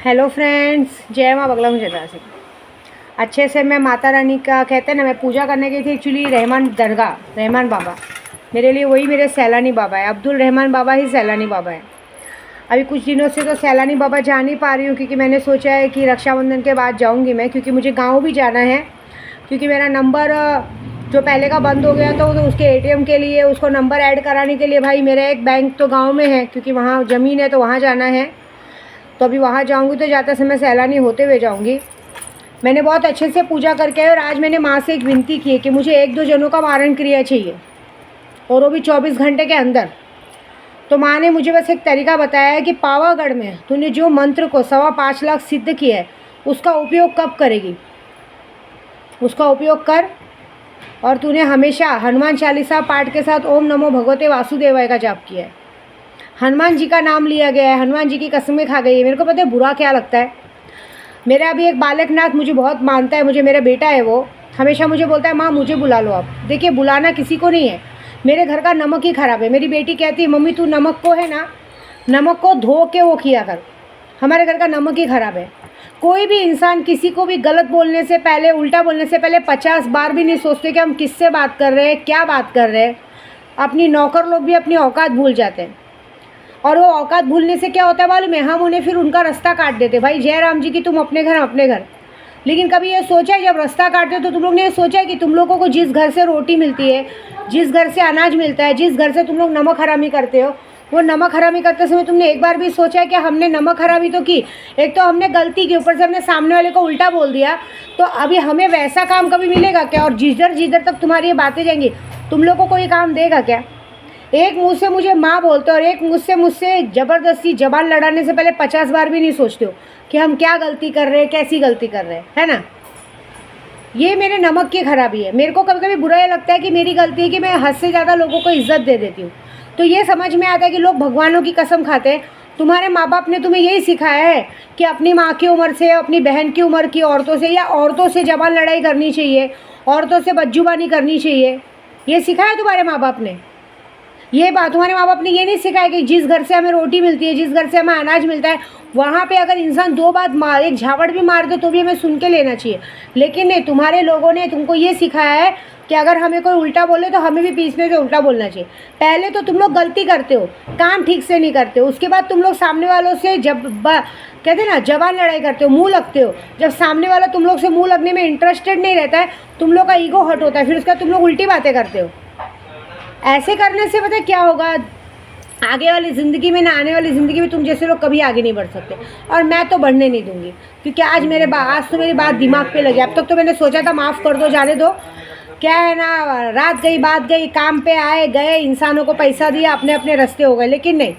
Hello friends, जय माँ बगला मुझे से अच्छे से मैं माता रानी का कहते हैं ना, मैं पूजा करने गई थी एक्चुअली रहमान दरगाह, रहमान बाबा मेरे लिए वही मेरे सैलानी बाबा है। अब्दुल रहमान बाबा ही सैलानी बाबा है। अभी कुछ दिनों से तो सैलानी बाबा जा नहीं पा रही हूँ, क्योंकि मैंने सोचा है कि रक्षाबंधन के बाद जाऊँगी मैं, क्योंकि मुझे गाँव भी जाना है। क्योंकि मेरा नंबर जो पहले का बंद हो गया था, तो उसके एटीएम के लिए उसको नंबर ऐड कराने के लिए भाई मेरा एक बैंक तो गाँव में है, क्योंकि वहाँ ज़मीन है तो वहाँ जाना है। तो अभी वहाँ जाऊँगी तो जाते समय सैलानी होते हुए जाऊँगी। मैंने बहुत अच्छे से पूजा करके आई, और आज मैंने माँ से एक विनती की है कि मुझे 1-2 जनों का वारण क्रिया चाहिए, और वो भी 24 घंटे के अंदर। तो माँ ने मुझे बस एक तरीका बताया है कि पावागढ़ में तूने जो मंत्र को 5.25 लाख सिद्ध किया है, उसका उपयोग कब करेगी, उसका उपयोग कर। और तूने हमेशा हनुमान चालीसा पाठ के साथ ओम नमो भगवते वासुदेवाय का जाप किया है। हनुमान जी का नाम लिया गया है, हनुमान जी की कसमें खा गई है। मेरे को पता है बुरा क्या लगता है। मेरा अभी एक बालकनाथ मुझे बहुत मानता है, मुझे मेरा बेटा है, वो हमेशा मुझे बोलता है माँ मुझे बुला लो आप। देखिए, बुलाना किसी को नहीं है, मेरे घर का नमक ही ख़राब है। मेरी बेटी कहती है मम्मी तू नमक को है ना, नमक को धो के वो किया कर, हमारे घर का नमक ही ख़राब है। कोई भी इंसान किसी को भी गलत बोलने से पहले, उल्टा बोलने से पहले 50 बार भी नहीं सोचते कि हम किससे बात कर रहे हैं, क्या बात कर रहे हैं। अपनी नौकर लोग भी अपनी औकात भूल जाते हैं, और वो औकात भूलने से क्या होता है मालूम है, हम उन्हें फिर उनका रास्ता काट देते। भाई जय राम जी की तुम अपने घर अपने घर। लेकिन कभी ये सोचा है जब रास्ता काटते हो तो तुम लोग ने ये सोचा है कि तुम लोगों को जिस घर से रोटी मिलती है, जिस घर से अनाज मिलता है, जिस घर से तुम लोग नमक हरामी करते हो, वो नमक हरामी करते समय तुमने एक बार भी सोचा है कि हमने नमक हरामी तो की, एक तो हमने गलती की, ऊपर से हमने सामने वाले को उल्टा बोल दिया। तो अभी हमें वैसा काम कभी मिलेगा क्या? और जिधर जिधर तक तुम्हारी ये बातें जाएंगी, तुम लोग को कोई काम देगा क्या? एक मुँह से मुझे माँ बोलते हो, और एक मुझसे ज़बरदस्ती जबान लड़ाने से पहले 50 बार भी नहीं सोचते हो कि हम क्या गलती कर रहे हैं, कैसी गलती कर रहे हैं, है ना। ये मेरे नमक की खराबी है। मेरे को कभी कभी बुरा ये लगता है कि मेरी गलती है कि मैं हद से ज़्यादा लोगों को इज्जत दे देती हूँ। तो ये समझ में आता है कि लोग भगवानों की कसम खाते हैं। तुम्हारे माँ बाप ने तुम्हें यही सिखाया है कि अपनी माँ की उम्र से, अपनी बहन की उम्र की औरतों से, या औरतों से जबान लड़ाई करनी चाहिए, औरतों से बदजुबानी करनी चाहिए। ये सिखाया तुम्हारे माँ बाप ने? ये बात तुम्हारे माँ बाप ने ये नहीं सिखाया कि जिस घर से हमें रोटी मिलती है, जिस घर से हमें अनाज मिलता है, वहाँ पे अगर इंसान 2 बात मार, एक झावड़ भी मार दे तो भी हमें सुन के लेना चाहिए। लेकिन नहीं, तुम्हारे लोगों ने तुमको ये सिखाया है कि अगर हमें कोई उल्टा बोले तो हमें भी पीछे से उल्टा बोलना चाहिए। पहले तो तुम लोग गलती करते हो, काम ठीक से नहीं करते हो, उसके बाद तुम लोग सामने वालों से कहते हैं ना जबान लड़ाई करते हो, मुँह लगते हो। जब सामने वाला तुम लोग से मुँह लगने में इंटरेस्टेड नहीं रहता है, तुम लोग का ईगो हर्ट होता है, फिर उसका तुम लोग उल्टी बातें करते हो। ऐसे करने से पता क्या होगा, आगे वाली ज़िंदगी में ना, आने वाली ज़िंदगी में तुम जैसे लोग कभी आगे नहीं बढ़ सकते, और मैं तो बढ़ने नहीं दूंगी। क्योंकि आज तो मेरी बात दिमाग पे लगी। अब तक तो मैंने सोचा था माफ़ कर दो, जाने दो, क्या है ना, रात गई बात गई, काम पे आए गए, इंसानों को पैसा दिया, अपने अपने रास्ते हो गए। लेकिन नहीं,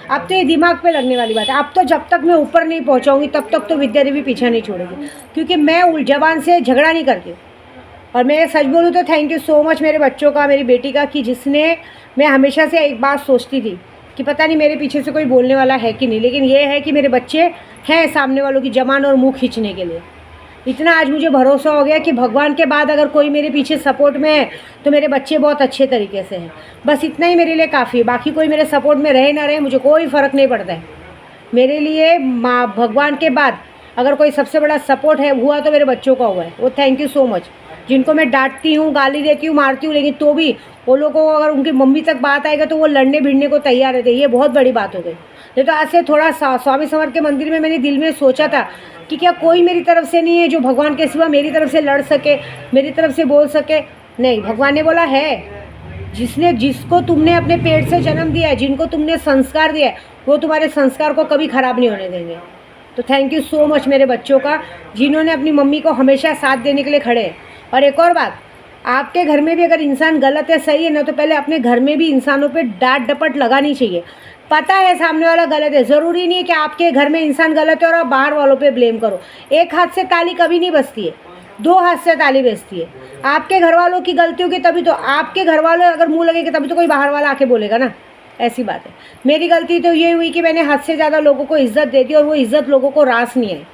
अब तो ये दिमाग पे लगने वाली बात है। अब तो जब तक मैं ऊपर नहीं पहुँचाऊँगी तब तक तो विद्या देवी पीछा नहीं छोड़ेगी, क्योंकि मैं जबान से झगड़ा नहीं करती हूँ। और मैं सच बोलूँ तो थैंक यू सो मच मेरे बच्चों का, मेरी बेटी का, कि जिसने, मैं हमेशा से एक बात सोचती थी कि पता नहीं मेरे पीछे से कोई बोलने वाला है कि नहीं, लेकिन ये है कि मेरे बच्चे हैं सामने वालों की जबान और मुंह खींचने के लिए। इतना आज मुझे भरोसा हो गया कि भगवान के बाद अगर कोई मेरे पीछे सपोर्ट में है तो मेरे बच्चे बहुत अच्छे तरीके से हैं। बस इतना ही मेरे लिए काफ़ी है। बाकी कोई मेरे सपोर्ट में रहे ना रहे, मुझे कोई फ़र्क नहीं पड़ता है। मेरे लिए माँ भगवान के बाद अगर कोई सबसे बड़ा सपोर्ट है हुआ तो मेरे बच्चों का हुआ है। वो थैंक यू सो मच। जिनको मैं डांटती हूँ, गाली देती हूँ, मारती हूँ, लेकिन तो भी वो लोगों को अगर उनकी मम्मी तक बात आएगा तो वो लड़ने भिड़ने को तैयार रहते। ये बहुत बड़ी बात हो गई। नहीं तो आज से थोड़ा स्वामी समर्थ के मंदिर में मैंने दिल में सोचा था कि क्या कोई मेरी तरफ से नहीं है जो भगवान के सिवा मेरी तरफ से लड़ सके, मेरी तरफ से बोल सके। नहीं, भगवान ने बोला है, जिसको तुमने अपने पेट से जन्म दिया है, जिनको तुमने संस्कार दिया है, वो तुम्हारे संस्कार को कभी ख़राब नहीं होने देंगे। तो थैंक यू सो मच मेरे बच्चों का, जिन्होंने अपनी मम्मी को हमेशा साथ देने के लिए खड़े हैं। और एक और बात, आपके घर में भी अगर इंसान गलत है, सही है ना, तो पहले अपने घर में भी इंसानों पे डांट डपट लगानी चाहिए। पता है सामने वाला गलत है, ज़रूरी नहीं है कि आपके घर में इंसान गलत है और आप बाहर वालों पे ब्लेम करो। एक हाथ से ताली कभी नहीं बजती है, 2 हाथ से ताली बजती है। आपके घर वालों की गलती होगी तभी तो, आपके घर वालों अगर मुँह लगेगा तभी तो कोई बाहर वाला आके बोलेगा ना। ऐसी बात है। मेरी गलती तो ये हुई कि मैंने हद से ज़्यादा लोगों को इज़्ज़त दे दी, और वो इज़्ज़त लोगों को रास नहीं आई।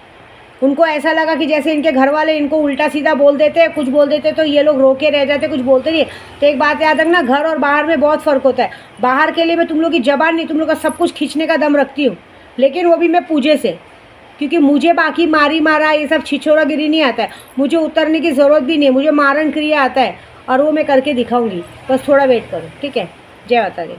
उनको ऐसा लगा कि जैसे इनके घर वाले इनको उल्टा सीधा बोल देते, कुछ बोल देते तो ये लोग रोके रह जाते, कुछ बोलते नहीं। तो एक बात याद रखना, घर और बाहर में बहुत फ़र्क होता है। बाहर के लिए मैं तुम लोग की जबान नहीं, तुम लोग का सब कुछ खींचने का दम रखती हूँ, लेकिन वो भी मैं पूजे से, क्योंकि मुझे बाकी मारी मारा ये सब छिछोरागिरी नहीं आता है, मुझे उतरने की ज़रूरत भी नहीं है, मुझे मारण क्रिया आता है और वो मैं करके दिखाऊंगी, बस थोड़ा वेट करो, ठीक है। जय माता दी।